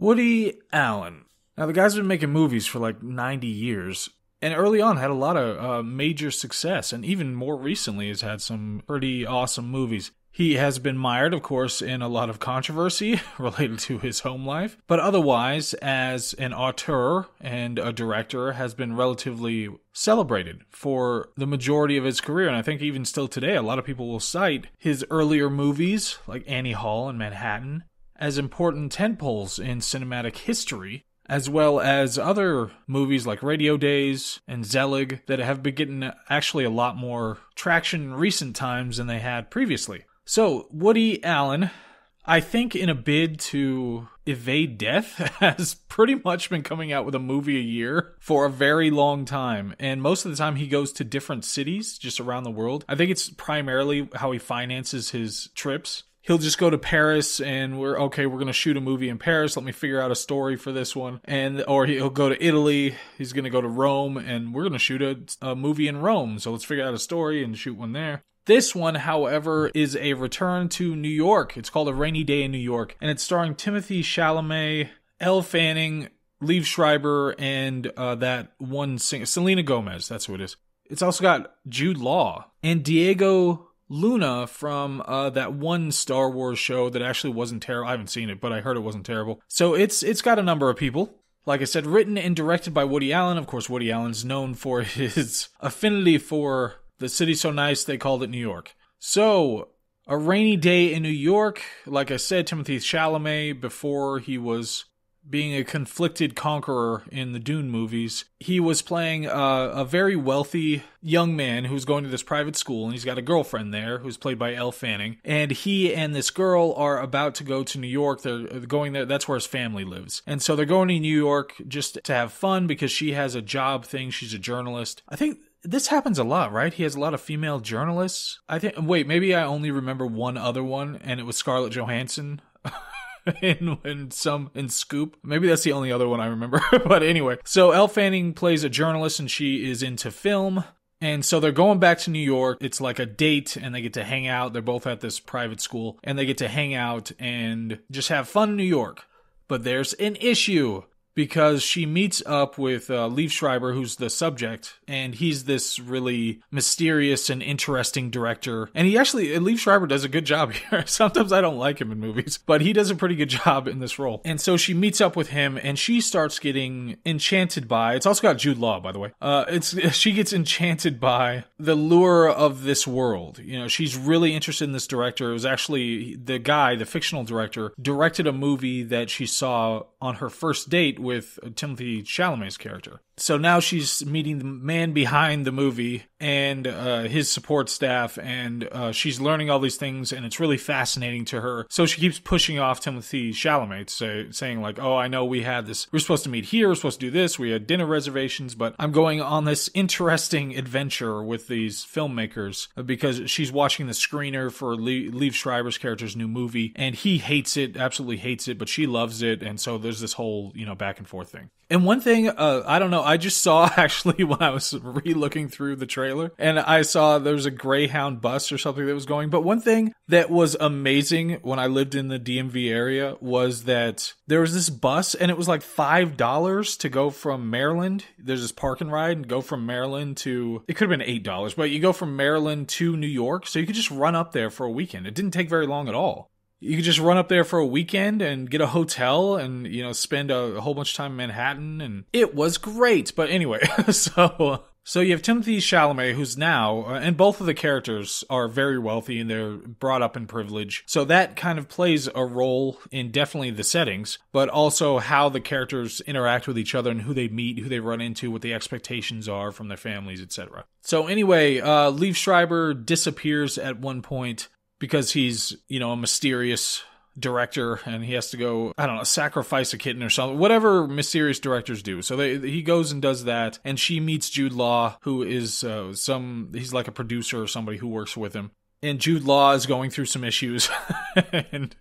Woody Allen. Now, the guy's been making movies for like 90 years, and early on had a lot of major success, and even more recently has had some pretty awesome movies. He has been mired, of course, in a lot of controversy related to his home life, but otherwise, as an auteur and a director, has been relatively celebrated for the majority of his career. And I think even still today, a lot of people will cite his earlier movies, like Annie Hall and Manhattan, as important tentpoles in cinematic history, as well as other movies like Radio Days and Zelig that have been getting actually a lot more traction in recent times than they had previously. So, Woody Allen, I think in a bid to evade death, has pretty much been coming out with a movie a year for a very long time. And most of the time he goes to different cities just around the world. I think it's primarily how he finances his trips. He'll just go to Paris and we're going to shoot a movie in Paris. Let me figure out a story for this one. Or he'll go to Italy. He's going to go to Rome and we're going to shoot a movie in Rome. So let's figure out a story and shoot one there. This one, however, is a return to New York. It's called A Rainy Day in New York, and it's starring Timothée Chalamet, Elle Fanning, Liev Schreiber, and that one singer, Selena Gomez. That's who it is. It's also got Jude Law and Diego Luna from that one Star Wars show that actually wasn't terrible. I haven't seen it, but I heard it wasn't terrible. So it's got a number of people. Like I said, written and directed by Woody Allen. Of course, Woody Allen's known for his affinity for the city so nice they called it New York. So, A Rainy Day in New York, like I said, Timothée Chalamet, before he was being a conflicted conqueror in the Dune movies, he was playing a very wealthy young man who's going to this private school, and he's got a girlfriend there who's played by Elle Fanning, and he and this girl are about to go to New York. They're going there. That's where his family lives. And so they're going to New York just to have fun because she has a job thing. She's a journalist. I think this happens a lot, right? He has a lot of female journalists. Maybe I only remember one other one, and it was Scarlett Johansson in Scoop. Maybe that's the only other one I remember. But anyway, so Elle Fanning plays a journalist, and she is into film. And so they're going back to New York. It's like a date, and they get to hang out. They're both at this private school, and they get to hang out and just have fun in New York. But there's an issue, because she meets up with Liev Schreiber, who's the subject, and he's this really mysterious and interesting director. And Liev Schreiber does a good job here. Sometimes I don't like him in movies, but he does a pretty good job in this role. And so she meets up with him, and she starts getting enchanted by, it's also got Jude Law, by the way. She gets enchanted by the lure of this world. You know, she's really interested in this director. It was actually the fictional director, directed a movie that she saw on her first date with Timothée Chalamet's character. So now she's meeting the man behind the movie and his support staff, and she's learning all these things, and it's really fascinating to her. So she keeps pushing off Timothée Chalamet, saying like, oh, I know we had this, we're supposed to meet here, we're supposed to do this, we had dinner reservations, but I'm going on this interesting adventure with these filmmakers because she's watching the screener for Liev Schreiber's character's new movie, and he hates it, absolutely hates it, but she loves it, and so there's this whole, back and forth thing. And one thing, I don't know, I just saw actually when I was re-looking through the trailer, and I saw there was a Greyhound bus or something that was going. But one thing that was amazing when I lived in the DMV area was that there was this bus, and it was like $5 to go from Maryland. There's this park and ride, and go from Maryland to, it could have been $8, but you go from Maryland to New York, so you could just run up there for a weekend. It didn't take very long at all. You could just run up there for a weekend and get a hotel and, spend a whole bunch of time in Manhattan. And it was great. But anyway, so you have Timothée Chalamet, who's now, and both of the characters are very wealthy and they're brought up in privilege. So that kind of plays a role in definitely the settings, but also how the characters interact with each other and who they meet, who they run into, what the expectations are from their families, etc. So anyway, Liev Schreiber disappears at one point, because he's, a mysterious director and he has to go, sacrifice a kitten or something, whatever mysterious directors do. So he goes and does that, and she meets Jude Law, who is he's like a producer or somebody who works with him. And Jude Law is going through some issues and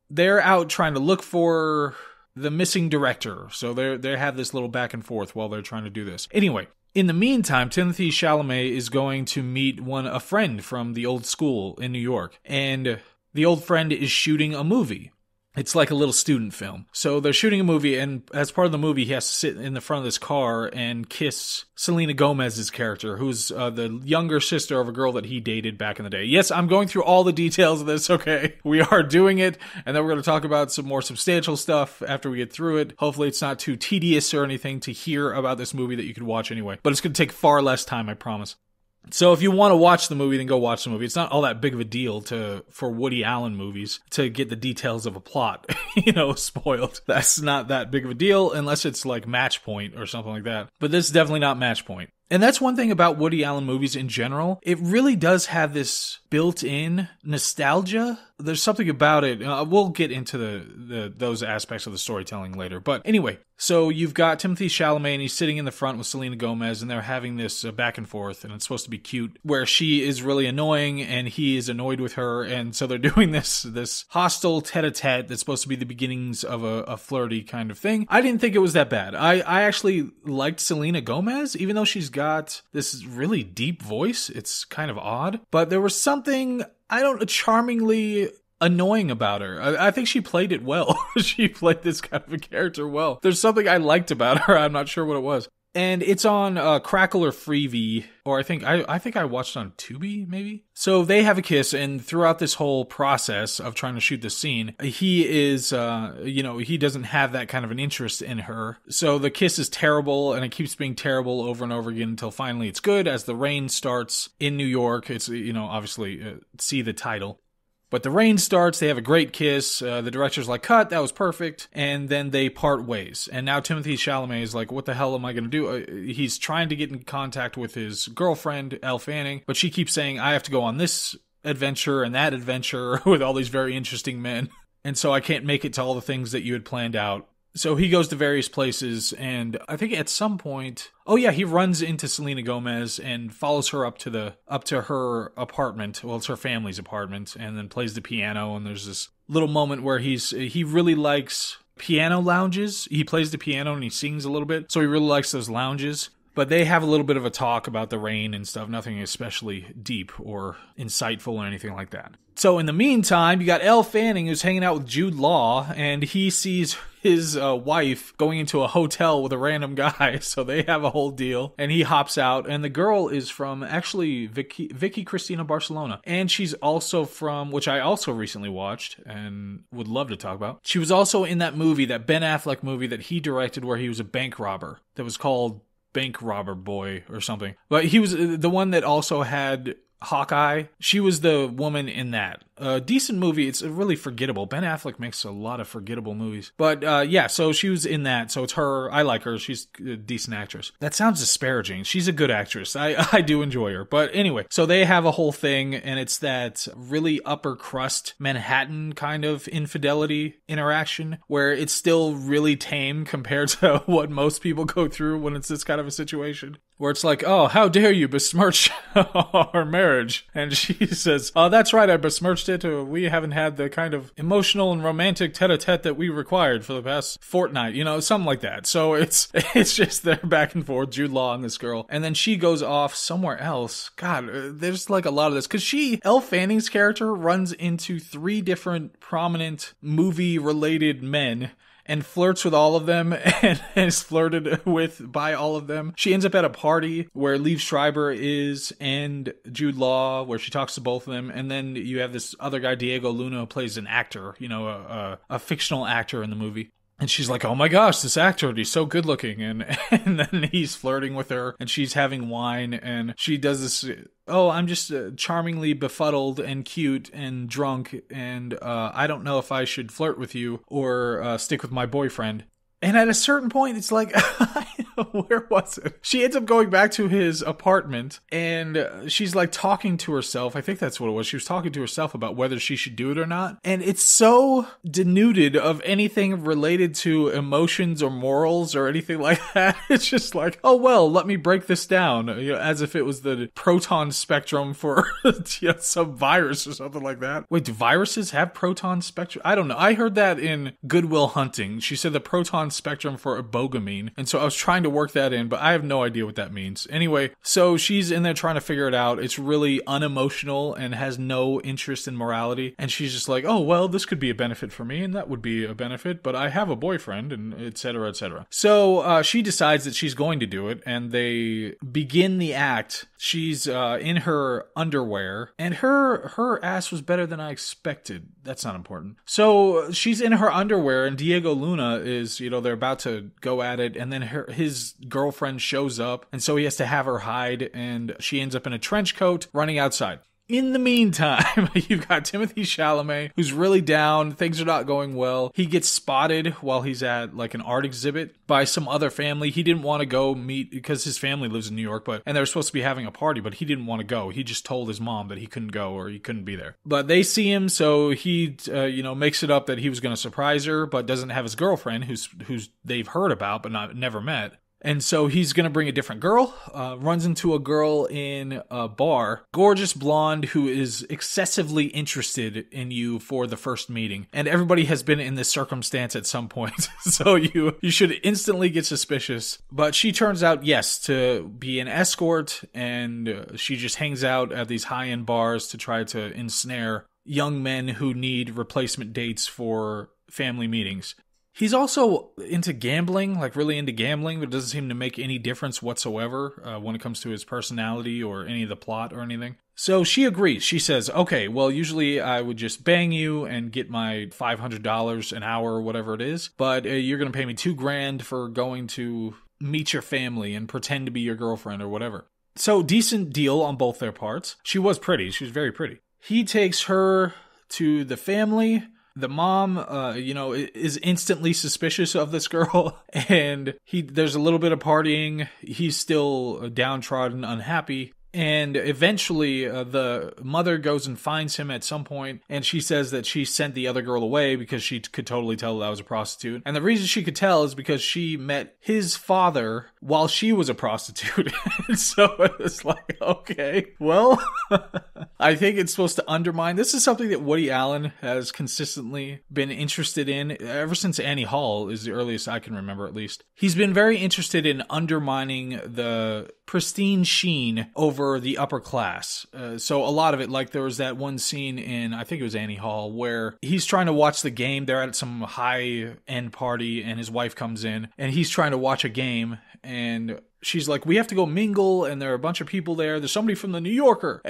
they're out trying to look for the missing director. So they have this little back and forth while they're trying to do this. Anyway, in the meantime, Timothée Chalamet is going to meet a friend from the old school in New York. And the old friend is shooting a movie. It's like a little student film. So they're shooting a movie, and as part of the movie, he has to sit in the front of this car and kiss Selena Gomez's character, who's the younger sister of a girl that he dated back in the day. Yes, I'm going through all the details of this, okay? We are doing it, and then we're going to talk about some more substantial stuff after we get through it. Hopefully it's not too tedious or anything to hear about this movie that you could watch anyway. But it's going to take far less time, I promise. So if you want to watch the movie, then go watch the movie. It's not all that big of a deal for Woody Allen movies to get the details of a plot, spoiled. That's not that big of a deal unless it's like Match Point or something like that. But this is definitely not Match Point. And that's one thing about Woody Allen movies in general. It really does have this built-in nostalgia. There's something about it. We'll get into those aspects of the storytelling later. But anyway, so you've got Timothée Chalamet, and he's sitting in the front with Selena Gomez, and they're having this back and forth, and it's supposed to be cute, where she is really annoying, and he is annoyed with her, and so they're doing this hostile tete-a-tete that's supposed to be the beginnings of a flirty kind of thing. I didn't think it was that bad. I actually liked Selena Gomez, even though she's got this really deep voice. It's kind of odd, but there was something, charmingly annoying about her. I think she played it well. She played this kind of a character well. There's something I liked about her. I'm not sure what it was. And it's on Crackle or Freevee, or I think I watched on Tubi, maybe? So they have a kiss, and throughout this whole process of trying to shoot the scene, he is, he doesn't have that kind of an interest in her. So the kiss is terrible, and it keeps being terrible over and over again until finally it's good as the rain starts in New York. It's, obviously, see the title. But the rain starts, they have a great kiss, the director's like, cut, that was perfect, and then they part ways. And now Timothée Chalamet is like, what the hell am I going to do? He's trying to get in contact with his girlfriend, Elle Fanning, but she keeps saying, I have to go on this adventure and that adventure with all these very interesting men, and so I can't make it to all the things that you had planned out. So he goes to various places, and I think at some point, he runs into Selena Gomez and follows her up to her apartment. Well, it's her family's apartment, and then plays the piano. And there's this little moment where he really likes piano lounges. He plays the piano and he sings a little bit, so he really likes those lounges. But they have a little bit of a talk about the rain and stuff, nothing especially deep or insightful or anything like that. So in the meantime, you got Elle Fanning, who's hanging out with Jude Law, and he sees his wife going into a hotel with a random guy, so they have a whole deal, and he hops out, and the girl is from, actually, Vicky Cristina Barcelona, and she's also from, which I also recently watched, and would love to talk about, she was also in that movie, that Ben Affleck movie that he directed where he was a bank robber, that was called Bank Robber Boy or something. But he was the one that also had Hawkeye. She was the woman in that. A decent movie. It's really forgettable. Ben Affleck makes a lot of forgettable movies. But so she was in that. So it's her. I like her. She's a decent actress. That sounds disparaging. She's a good actress. I do enjoy her. But anyway, so they have a whole thing, and it's that really upper crust Manhattan kind of infidelity interaction where it's still really tame compared to what most people go through when it's this kind of a situation. Where it's like, oh, how dare you besmirch our marriage? And she says, oh, that's right, I besmirched it. We haven't had the kind of emotional and romantic tete-a-tete that we required for the past fortnight, something like that. So it's just they're back and forth, Jude Law and this girl. And then she goes off somewhere else. God, there's like a lot of this. Because Elle Fanning's character runs into 3 different prominent movie-related men and flirts with all of them and is flirted with by all of them. She ends up at a party where Liev Schreiber is and Jude Law, where she talks to both of them. And then you have this other guy, Diego Luna, who plays an actor, a fictional actor in the movie. And she's like, oh my gosh, this actor, he's so good looking. And then he's flirting with her and she's having wine and she does this, oh, I'm just charmingly befuddled and cute and drunk and I don't know if I should flirt with you or stick with my boyfriend. And at a certain point, it's like, where was it? She ends up going back to his apartment and she's like talking to herself. I think that's what it was. She was talking to herself about whether she should do it or not. And it's so denuded of anything related to emotions or morals or anything like that. It's just like, oh, well, let me break this down, as if it was the proton spectrum for some virus or something like that. Wait, do viruses have proton spectrum? I don't know. I heard that in Good Will Hunting. She said the proton spectrum for ibogamine. And so I was trying to work that in, but I have no idea what that means. Anyway, so she's in there trying to figure it out. It's really unemotional and has no interest in morality. And she's just like, oh, well, this could be a benefit for me, and that would be a benefit, but I have a boyfriend, and et cetera, et cetera. So she decides that she's going to do it, and they begin the act. She's in her underwear, and her ass was better than I expected. That's not important. So she's in her underwear, and Diego Luna is, they're about to go at it, and then his girlfriend shows up, and so he has to have her hide, and she ends up in a trench coat running outside. In the meantime, you've got Timothée Chalamet, who's really down. Things are not going well. He gets spotted while he's at like an art exhibit by some other family. He didn't want to go meet because his family lives in New York, and they were supposed to be having a party, but he didn't want to go. He just told his mom that he couldn't go or he couldn't be there. But they see him, so he, makes it up that he was going to surprise her, but doesn't have his girlfriend, who's they've heard about but never met. And so he's going to bring a different girl, runs into a girl in a bar, gorgeous blonde who is excessively interested in you for the first meeting. And everybody has been in this circumstance at some point. So you should instantly get suspicious. But she turns out, yes, to be an escort, and she just hangs out at these high-end bars to try to ensnare young men who need replacement dates for family meetings. He's also into gambling, like really into gambling, but it doesn't seem to make any difference whatsoever when it comes to his personality or any of the plot or anything. So she agrees. She says, okay, well, usually I would just bang you and get my $500 an hour or whatever it is, but you're going to pay me $2,000 for going to meet your family and pretend to be your girlfriend or whatever. So decent deal on both their parts. She was pretty. She was very pretty. He takes her to the family. The mom, is instantly suspicious of this girl, and there's a little bit of partying. He's still downtrodden, unhappy. And eventually, the mother goes and finds him at some point, and she says that she sent the other girl away because she could totally tell that was a prostitute. And the reason she could tell is because she met his father while she was a prostitute. So it's like, okay, well, I think it's supposed to undermine. This is something that Woody Allen has consistently been interested in ever since Annie Hall is the earliest I can remember, at least. He's been very interested in undermining the pristine sheen over the upper class. So a lot of it, like there was that one scene in, I think it was Annie Hall, where he's trying to watch the game. They're at some high-end party, and his wife comes in, and he's trying to watch a game, and she's like, we have to go mingle, and there are a bunch of people there. There's somebody from the New Yorker.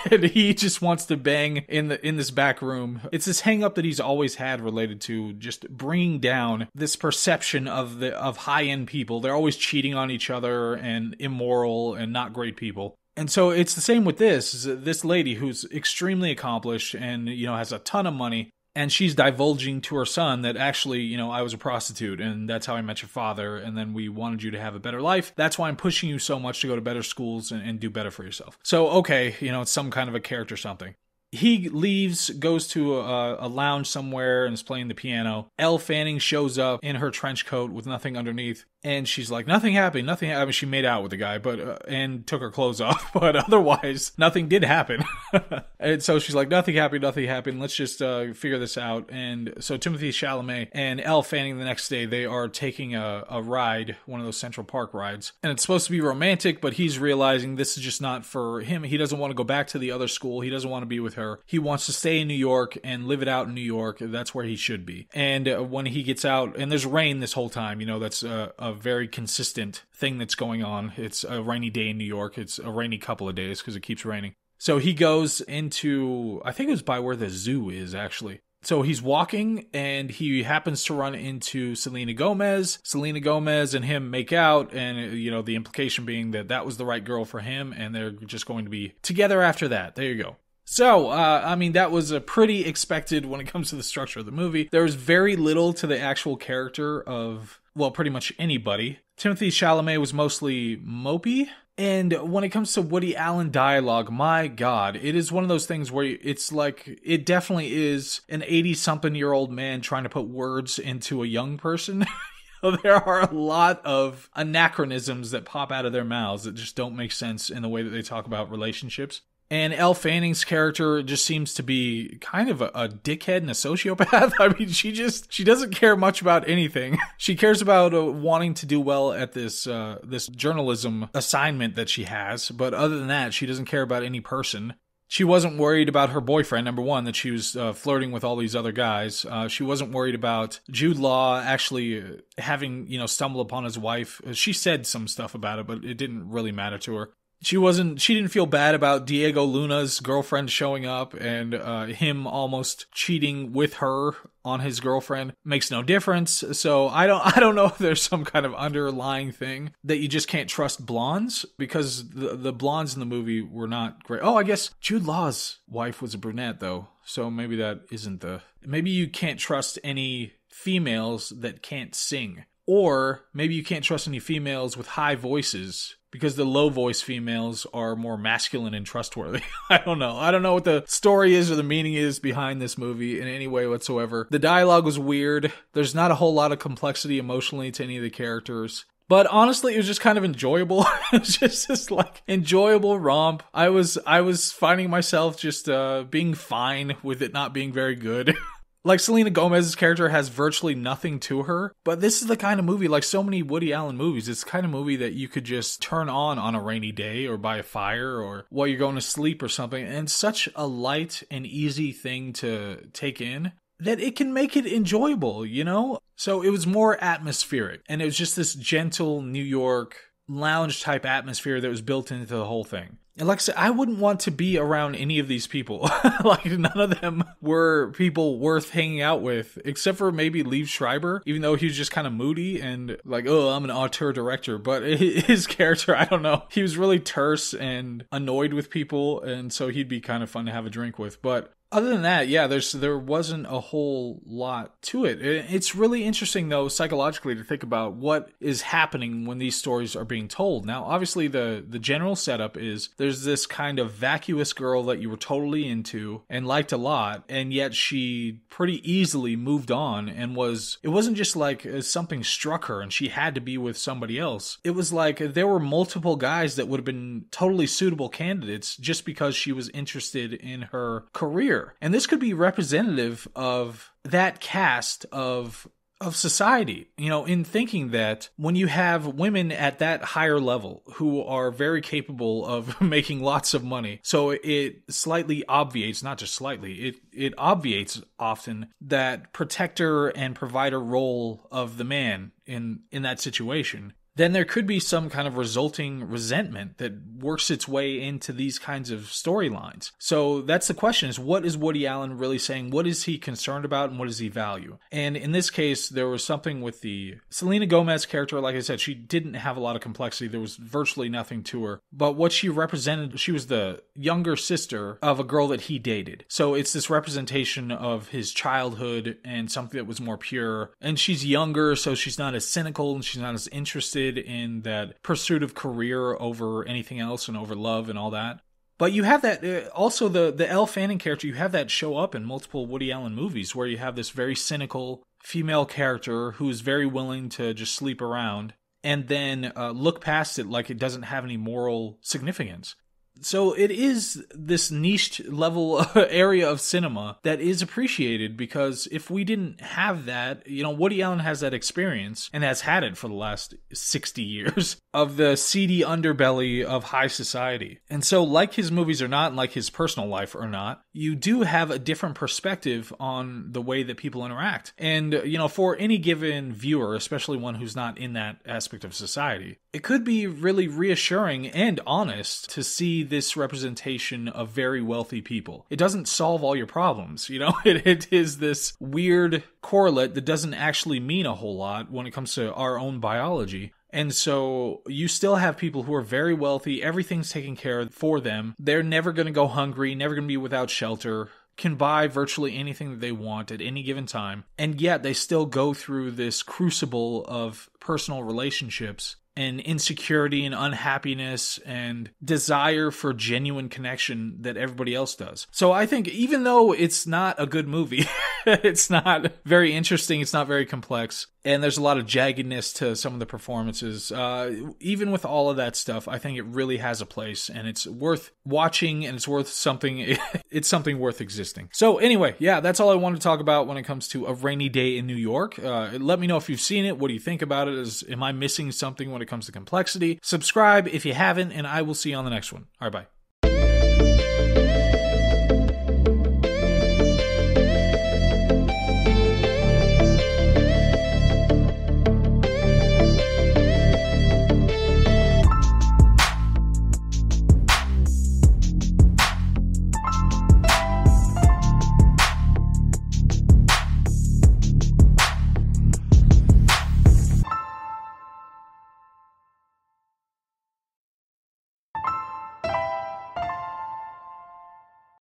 And he just wants to bang in this back room. It's this hang up that he's always had related to just bringing down this perception of high-end people. They're always cheating on each other and immoral and not great people. And so it's the same with this lady who's extremely accomplished and, has a ton of money. And she's divulging to her son that actually, I was a prostitute and that's how I met your father. And then we wanted you to have a better life. That's why I'm pushing you so much to go to better schools and do better for yourself. So, okay, it's some kind of a character something. He leaves, goes to a lounge somewhere and is playing the piano. Elle Fanning shows up in her trench coat with nothing underneath. And she's like, nothing happened. I mean, she made out with the guy, and took her clothes off, but otherwise, nothing did happen. And so she's like, nothing happened. Let's just figure this out. And so Timothée Chalamet and Elle Fanning the next day, they are taking a ride, one of those Central Park rides. And it's supposed to be romantic, but he's realizing this is just not for him. He doesn't want to go back to the other school. He doesn't want to be with her. He wants to stay in New York and live it out in New York. That's where he should be. And when he gets out, and there's rain this whole time, that's a very consistent thing that's going on. It's a rainy day in New York. It's a rainy couple of days because it keeps raining. So he goes into, I think it was by where the zoo is, actually. So he's walking, and he happens to run into Selena Gomez. Selena Gomez and him make out, and, the implication being that that was the right girl for him, and they're just going to be together after that. There you go. So, that was pretty expected when it comes to the structure of the movie. There was very little to the actual character of, well, pretty much anybody. Timothée Chalamet was mostly mopey. And when it comes to Woody Allen dialogue, my God, it is one of those things where it's like, it definitely is an 80-something-year-old man trying to put words into a young person. There are a lot of anachronisms that pop out of their mouths that just don't make sense in the way that they talk about relationships. And Elle Fanning's character just seems to be kind of a dickhead and a sociopath. I mean, she doesn't care much about anything. She cares about wanting to do well at this journalism assignment that she has. But other than that, she doesn't care about any person. She wasn't worried about her boyfriend, number one, that she was flirting with all these other guys. She wasn't worried about Jude Law actually having, stumble upon his wife. She said some stuff about it, but it didn't really matter to her. She didn't feel bad about Diego Luna's girlfriend showing up and him almost cheating with her on his girlfriend. Makes no difference. So I don't know if there's some kind of underlying thing that you just can't trust blondes, because the blondes in the movie were not great. Oh, I guess Jude Law's wife was a brunette though. So maybe that isn't maybe you can't trust any females that can't sing. Or maybe you can't trust any females with high voices, because the low voice females are more masculine and trustworthy. I don't know. I don't know what the story is or the meaning is behind this movie in any way whatsoever. The dialogue was weird. There's not a whole lot of complexity emotionally to any of the characters. But honestly, it was just kind of enjoyable. It was just this enjoyable romp. I was finding myself just being fine with it not being very good. Selena Gomez's character has virtually nothing to her, but this is the kind of movie, like so many Woody Allen movies, it's the kind of movie that you could just turn on a rainy day or by a fire or while you're going to sleep or something, and it's such a light and easy thing to take in that it can make it enjoyable, So it was more atmospheric, and it was just this gentle New York lounge type atmosphere that was built into the whole thing. And like I said, I wouldn't want to be around any of these people. None of them were people worth hanging out with, except for maybe Liev Schreiber, even though he was just kind of moody and I'm an auteur director. But his character, I don't know. He was really terse and annoyed with people, and so he'd be kind of fun to have a drink with. But other than that, yeah, there wasn't a whole lot to it. It's really interesting, though, psychologically, to think about what is happening when these stories are being told. Now, obviously, the general setup is there's this kind of vacuous girl that you were totally into and liked a lot, and yet she pretty easily moved on and it wasn't just like something struck her and she had to be with somebody else. It was like there were multiple guys that would have been totally suitable candidates just because she was interested in her career. And this could be representative of that cast of society, in thinking that when you have women at that higher level who are very capable of making lots of money, so it slightly obviates, not just slightly, it obviates often that protector and provider role of the man in that situation. Then there could be some kind of resulting resentment that works its way into these kinds of storylines. So that's the question, is what is Woody Allen really saying? What is he concerned about and what does he value? And in this case, there was something with the Selena Gomez character. Like I said, she didn't have a lot of complexity. There was virtually nothing to her. But what she represented, she was the younger sister of a girl that he dated. So it's this representation of his childhood and something that was more pure. And she's younger, so she's not as cynical and she's not as interested in that pursuit of career over anything else and over love and all that. But you have that, also the Elle Fanning character, you have that show up in multiple Woody Allen movies where you have this very cynical female character who's very willing to just sleep around and then look past it like it doesn't have any moral significance. So it is this niche level area of cinema that is appreciated, because if we didn't have that, Woody Allen has that experience and has had it for the last 60 years of the seedy underbelly of high society. And so like his movies or not, and like his personal life or not, you do have a different perspective on the way that people interact. And, for any given viewer, especially one who's not in that aspect of society, it could be really reassuring and honest to see this representation of very wealthy people. It doesn't solve all your problems, it is this weird correlate that doesn't actually mean a whole lot when it comes to our own biology. And so you still have people who are very wealthy, everything's taken care of for them. They're never going to go hungry, never going to be without shelter, can buy virtually anything that they want at any given time. And yet they still go through this crucible of personal relationships and insecurity and unhappiness and desire for genuine connection that everybody else does. So I think even though it's not a good movie, it's not very interesting, it's not very complex, and there's a lot of jaggedness to some of the performances. Even with all of that stuff, I think it really has a place, and it's worth watching, and it's worth something. It's something worth existing. So anyway, yeah, that's all I wanted to talk about when it comes to A Rainy Day in New York. Let me know if you've seen it. What do you think about it? Am I missing something when it comes to complexity? Subscribe if you haven't, and I will see you on the next one. All right, bye.